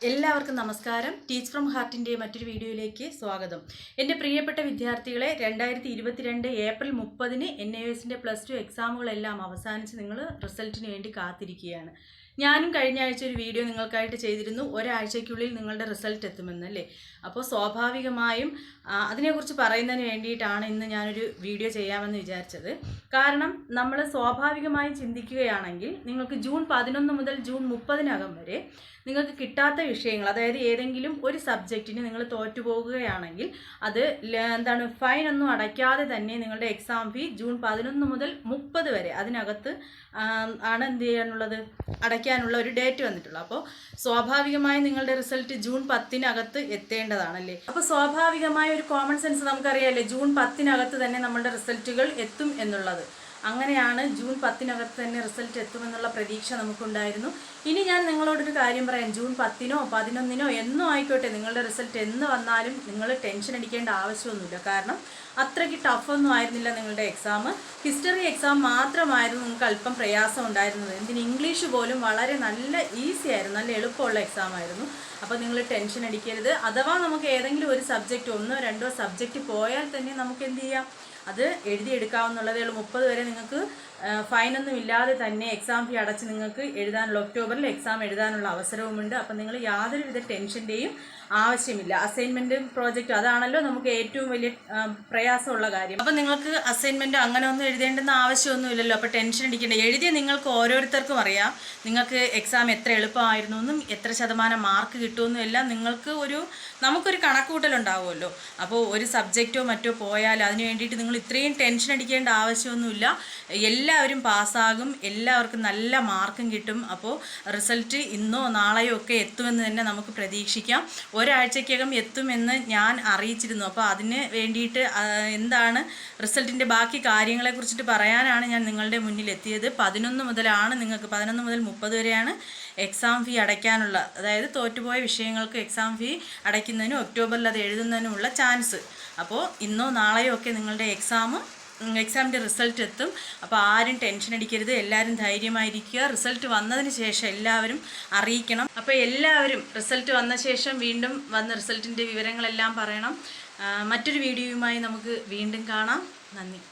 എല്ലാവർക്കും നമസ്കാരം. Teach from ഹാർട്ടിൻ്റെ മറ്റൊരു വീഡിയോയിലേക്ക് സ്വാഗതം. എൻ്റെ പ്രിയപ്പെട്ട വിദ്യാർത്ഥികളെ, 2022 ഏപ്രിൽ 30-ന് NIOSൻ്റെ +2 എക്സാമുകളെല്ലാം അവസാനിച്ച് നിങ്ങൾ റിസൾട്ടിന് വേണ്ടി കാത്തിരിക്കുകയാണ്. ഞാനും കഴിഞ്ഞ ആഴ്ച ഒരു വീഡിയോ നിങ്ങൾക്കായിട്ട് ചെയ്തിരുന്നു, ഒരാഴ്ചയ്ക്കുള്ളിൽ നിങ്ങളുടെ റിസൾട്ട് എത്തുമെന്നല്ലേ. അപ്പോൾ സ്വാഭാവികമായും അതിനെക്കുറിച്ച് പറയുന്നതിന് വേണ്ടിയിട്ടാണ് ഇന്ന് ഞാനൊരു വീഡിയോ ചെയ്യാമെന്ന് വിചാരിച്ചത്. കാരണം നമ്മൾ സ്വാഭാവികമായി ചിന്തിക്കുകയാണെങ്കിൽ നിങ്ങൾക്ക് ജൂൺ 11 മുതൽ ജൂൺ 30-നകം വരെ നിങ്ങൾക്ക് കിട്ടാത്ത വിഷയങ്ങൾ, അതായത് ഏതെങ്കിലും ഒരു സബ്ജക്റ്റിന് നിങ്ങൾ തോറ്റുപോകുകയാണെങ്കിൽ അത് ഫൈനൊന്നും അടയ്ക്കാതെ തന്നെ നിങ്ങളുടെ എക്സാം ഫീ ജൂൺ 11 മുതൽ 30 വരെ അതിനകത്ത് ആണ് എന്ത് ചെയ്യാനുള്ളത്, അടയ്ക്കാനുള്ള ഒരു ഡേറ്റ് വന്നിട്ടുള്ളത്. അപ്പോൾ സ്വാഭാവികമായി നിങ്ങളുടെ റിസൾട്ട് ജൂൺ 10-നകത്ത് എത്തേണ്ടതാണല്ലേ. അപ്പോൾ സ്വാഭാവികമായ ഒരു കോമൺ സെൻസ് നമുക്കറിയാമല്ലേ, ജൂൺ 10-നകത്ത് തന്നെ നമ്മളുടെ റിസൾട്ടുകൾ എത്തും എന്നുള്ളത്. അങ്ങനെയാണ് ജൂൺ 10-നകത്ത് തന്നെ റിസൾട്ട് എത്തുമെന്നുള്ള പ്രതീക്ഷ നമുക്കുണ്ടായിരുന്നു. ഇനി ഞാൻ നിങ്ങളോടൊരു കാര്യം പറയാം, ജൂൺ 10-നോ 11-നോ എന്നോ ആയിക്കോട്ടെ, നിങ്ങളുടെ റിസൾട്ട് എന്ന് വന്നാലും നിങ്ങൾ ടെൻഷൻ അടിക്കേണ്ട ആവശ്യമൊന്നുമില്ല. കാരണം അത്രയ്ക്ക് ടഫൊന്നും ആയിരുന്നില്ല നിങ്ങളുടെ എക്സാം. ഹിസ്റ്ററി എക്സാം മാത്രമായിരുന്നു നിങ്ങൾക്ക് അല്പം പ്രയാസം ഉണ്ടായിരുന്നത്. എന്തിന് ഇംഗ്ലീഷ് പോലും വളരെ നല്ല ഈസി ആയിരുന്നു, നല്ല എളുപ്പമുള്ള എക്സാം ആയിരുന്നു. അപ്പോൾ നിങ്ങൾ ടെൻഷൻ അടിക്കരുത്. അഥവാ നമുക്ക് ഏതെങ്കിലും ഒരു സബ്ജക്റ്റ്, 1-2 സബ്ജക്റ്റ് പോയാൽ തന്നെ നമുക്ക് എന്ത് ചെയ്യാം, അത് എഴുതിയെടുക്കാവുന്നുള്ളതേ ഉള്ളൂ. 30 വരെ നിങ്ങൾക്ക് ഫൈനൊന്നും ഇല്ലാതെ തന്നെ എക്സാം ഫീ അടച്ച് നിങ്ങൾക്ക് എഴുതാനുള്ള, ഒക്ടോബറിൽ എക്സാം എഴുതാനുള്ള അവസരവുമുണ്ട്. അപ്പം നിങ്ങൾ യാതൊരുവിധ ടെൻഷൻ്റെയും ആവശ്യമില്ല. അസൈൻമെൻറ്റും പ്രോജക്റ്റും അതാണല്ലോ നമുക്ക് ഏറ്റവും വലിയ പ്രയാസമുള്ള കാര്യം. അപ്പം നിങ്ങൾക്ക് അസൈൻമെൻറ്റ് അങ്ങനെ ഒന്നും എഴുതേണ്ടെന്ന് ആവശ്യമൊന്നുമില്ലല്ലോ. അപ്പോൾ ടെൻഷൻ അടിക്കേണ്ട. എഴുതിയ നിങ്ങൾക്ക് ഓരോരുത്തർക്കും അറിയാം നിങ്ങൾക്ക് എക്സാം എത്ര എളുപ്പമായിരുന്നു എന്നും എത്ര ശതമാനം മാർക്ക് കിട്ടുമെന്നും എല്ലാം നമുക്കൊരു കണക്കുകൂട്ടലുണ്ടാവുമല്ലോ. അപ്പോൾ ഒരു സബ്ജക്റ്റോ മറ്റോ പോയാൽ അതിന് വേണ്ടിയിട്ട് നിങ്ങൾ ഇത്രയും ടെൻഷൻ അടിക്കേണ്ട ആവശ്യമൊന്നുമില്ല. എല്ലാവരും പാസ്സാകും, എല്ലാവർക്കും നല്ല മാർക്കും കിട്ടും. അപ്പോൾ റിസൾട്ട് ഇന്നോ നാളെയോ ഒക്കെ എത്തുമെന്ന് തന്നെ നമുക്ക് പ്രതീക്ഷിക്കാം. ഒരാഴ്ചയ്ക്കകം എത്തുമെന്ന് ഞാൻ അറിയിച്ചിരുന്നു. അപ്പോൾ അതിന് വേണ്ടിയിട്ട് എന്താണ് റിസൾട്ടിൻ്റെ ബാക്കി കാര്യങ്ങളെക്കുറിച്ചിട്ട് പറയാനാണ് ഞാൻ നിങ്ങളുടെ മുന്നിൽ എത്തിയത്. 11 മുതലാണ് നിങ്ങൾക്ക് 11 മുതൽ 30 വരെയാണ് എക്സാം ഫീ അടയ്ക്കാനുള്ള, അതായത് തോറ്റുപോയ വിഷയങ്ങൾക്ക് എക്സാം ഫീ അടയ്ക്കുന്നതിനും ഒക്ടോബറിൽ അത് എഴുതുന്നതിനുമുള്ള ചാൻസ്. അപ്പോൾ ഇന്നോ നാളെയോ ഒക്കെ നിങ്ങളുടെ എക്സാമിൻ്റെ റിസൾട്ട് എത്തും. അപ്പോൾ ആരും ടെൻഷൻ അടിക്കരുത്, എല്ലാവരും ധൈര്യമായിരിക്കുക. റിസൾട്ട് വന്നതിന് ശേഷം എല്ലാവരും അറിയിക്കണം. അപ്പോൾ എല്ലാവരും റിസൾട്ട് വന്ന ശേഷം വീണ്ടും വന്ന് റിസൾട്ടിൻ്റെ വിവരങ്ങളെല്ലാം പറയണം. മറ്റൊരു വീഡിയോയുമായി നമുക്ക് വീണ്ടും കാണാം. നന്ദി.